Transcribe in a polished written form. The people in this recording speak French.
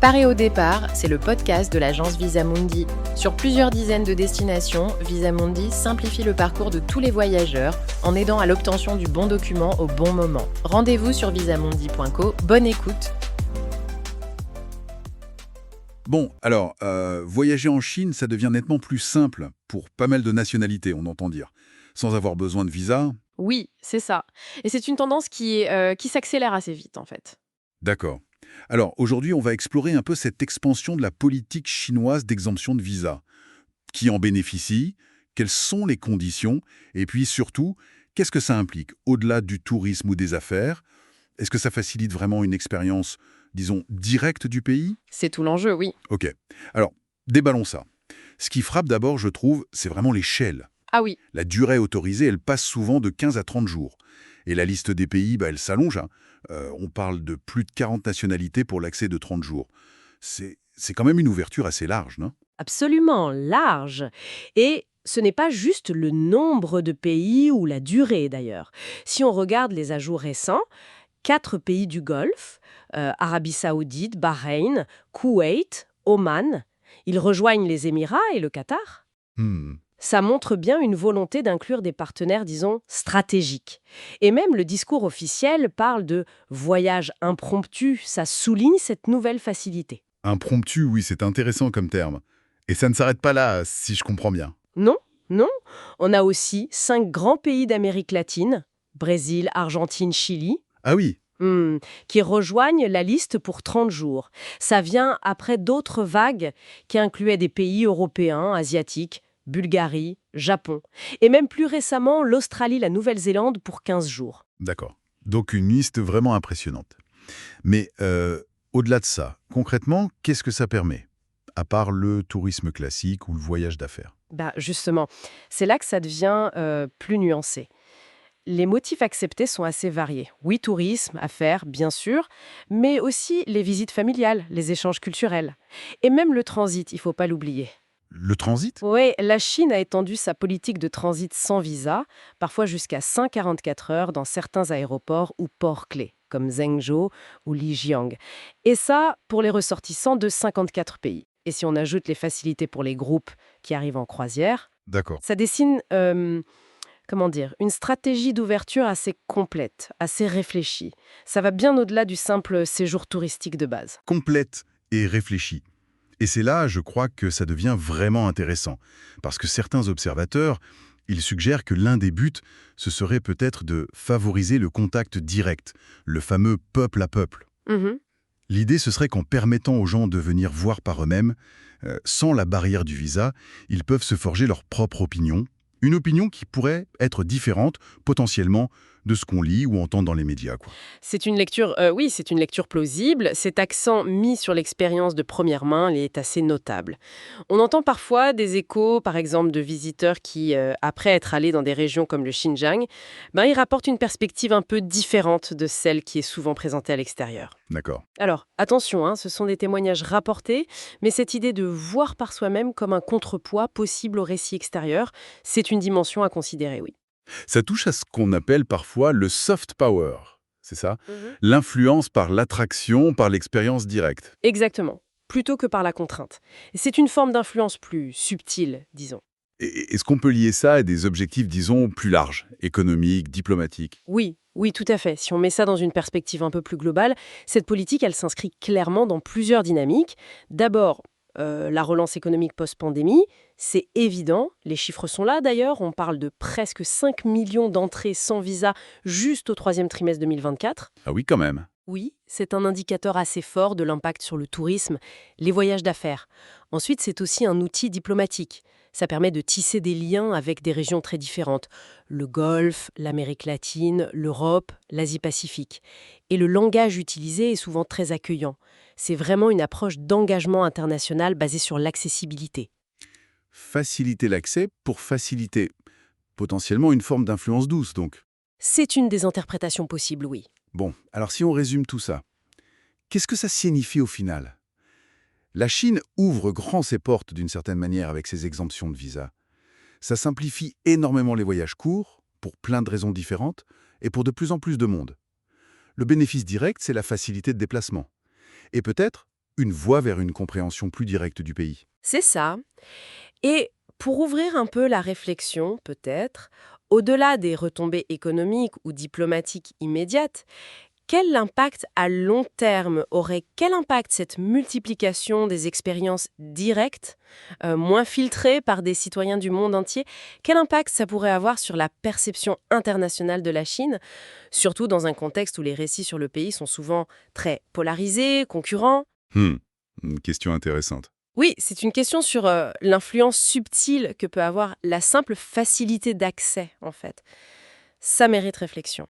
Paris au départ, c'est le podcast de l'agence Visamundi. Sur plusieurs dizaines de destinations, Visamundi simplifie le parcours de tous les voyageurs en aidant à l'obtention du bon document au bon moment. Rendez-vous sur visamundi.co. Bonne écoute. Bon, alors, voyager en Chine, ça devient nettement plus simple pour pas mal de nationalités, on entend dire. Sans avoir besoin de visa. Oui, c'est ça. Et c'est une tendance qui s'accélère assez vite, en fait. D'accord. Alors, aujourd'hui, on va explorer un peu cette expansion de la politique chinoise d'exemption de visa. Qui en bénéficie? Quelles sont les conditions? Et puis surtout, qu'est-ce que ça implique, au-delà du tourisme ou des affaires? Est-ce que ça facilite vraiment une expérience, disons, directe du pays? C'est tout l'enjeu, oui. Ok. Alors, déballons ça. Ce qui frappe d'abord, je trouve, c'est vraiment l'échelle. Ah oui, La durée autorisée, elle passe souvent de 15 à 30 jours. Et la liste des pays, elle s'allonge, hein. On parle de plus de 40 nationalités pour l'accès de 30 jours. C'est quand même une ouverture assez large, non? Absolument large. Et ce n'est pas juste le nombre de pays ou la durée d'ailleurs. Si on regarde les ajouts récents, 4 pays du Golfe, Arabie Saoudite, Bahreïn, Koweït, Oman, ils rejoignent les Émirats et le Qatar. Hmm. Ça montre bien une volonté d'inclure des partenaires, disons, stratégiques. Et même le discours officiel parle de voyage impromptu, ça souligne cette nouvelle facilité. Impromptu, oui, c'est intéressant comme terme. Et ça ne s'arrête pas là, si je comprends bien. Non, non. On a aussi 5 grands pays d'Amérique latine, Brésil, Argentine, Chili, Ah oui, qui rejoignent la liste pour 30 jours. Ça vient après d'autres vagues qui incluaient des pays européens, asiatiques, Bulgarie, Japon, et même plus récemment l'Australie, la Nouvelle-Zélande pour 15 jours. d'accord. Donc une liste vraiment impressionnante. Mais au-delà de ça, concrètement, qu'est-ce que ça permet? À part le tourisme classique ou le voyage d'affaires. Justement, c'est là que ça devient plus nuancé. Les motifs acceptés sont assez variés. Oui, tourisme, affaires, bien sûr, mais aussi les visites familiales, les échanges culturels. Et même le transit, il ne faut pas l'oublier. Le transit? Oui, la Chine a étendu sa politique de transit sans visa, parfois jusqu'à 144 heures dans certains aéroports ou ports clés, comme Zhengzhou ou Lijiang. Et ça, pour les ressortissants de 54 pays. Et si on ajoute les facilités pour les groupes qui arrivent en croisière, D'accord. ça dessine, comment dire, une stratégie d'ouverture assez complète, assez réfléchie. Ça va bien au-delà du simple séjour touristique de base. Complète et réfléchie. Et c'est là, je crois, que ça devient vraiment intéressant. Parce que certains observateurs, ils suggèrent que l'un des buts, ce serait peut-être de favoriser le contact direct, le fameux peuple à peuple. Mhm. L'idée, ce serait qu'en permettant aux gens de venir voir par eux-mêmes, sans la barrière du visa, ils peuvent se forger leur propre opinion. Une opinion qui pourrait être différente, potentiellement, de ce qu'on lit ou entend dans les médias, quoi. C'est une lecture, oui, c'est une lecture plausible. Cet accent mis sur l'expérience de première main il est assez notable. On entend parfois des échos, par exemple, de visiteurs qui, après être allés dans des régions comme le Xinjiang, ils rapportent une perspective un peu différente de celle qui est souvent présentée à l'extérieur. D'accord. Alors, attention, ce sont des témoignages rapportés, mais cette idée de voir par soi-même comme un contrepoids possible au récit extérieur, c'est une dimension à considérer, oui. Ça touche à ce qu'on appelle parfois le soft power, c'est ça? L'influence par l'attraction, par l'expérience directe. Exactement, plutôt que par la contrainte. C'est une forme d'influence plus subtile, disons. Est-ce qu'on peut lier ça à des objectifs, disons, plus larges, économiques, diplomatiques? Oui, oui, tout à fait. Si on met ça dans une perspective un peu plus globale, cette politique, elle s'inscrit clairement dans plusieurs dynamiques. D'abord, la relance économique post-pandémie, c'est évident. Les chiffres sont là d'ailleurs. On parle de presque 5 millions d'entrées sans visa juste au troisième trimestre 2024. Ah oui, quand même. Oui, c'est un indicateur assez fort de l'impact sur le tourisme, les voyages d'affaires. Ensuite, c'est aussi un outil diplomatique. Ça permet de tisser des liens avec des régions très différentes. Le Golfe, l'Amérique latine, l'Europe, l'Asie-Pacifique. Et le langage utilisé est souvent très accueillant. C'est vraiment une approche d'engagement international basée sur l'accessibilité. Faciliter l'accès pour faciliter potentiellement une forme d'influence douce, donc. C'est une des interprétations possibles, oui. Bon, alors si on résume tout ça, qu'est-ce que ça signifie au final? La Chine ouvre grand ses portes d'une certaine manière avec ses exemptions de visa. Ça simplifie énormément les voyages courts, pour plein de raisons différentes, et pour de plus en plus de monde. Le bénéfice direct, c'est la facilité de déplacement. Et peut-être, une voie vers une compréhension plus directe du pays. C'est ça. Et pour ouvrir un peu la réflexion, peut-être, au-delà des retombées économiques ou diplomatiques immédiates, quel impact à long terme quel impact cette multiplication des expériences directes, moins filtrées par des citoyens du monde entier, quel impact ça pourrait avoir sur la perception internationale de la Chine, surtout dans un contexte où les récits sur le pays sont souvent très polarisés, concurrents? Une question intéressante. Oui, c'est une question sur l'influence subtile que peut avoir la simple facilité d'accès, en fait. Ça mérite réflexion.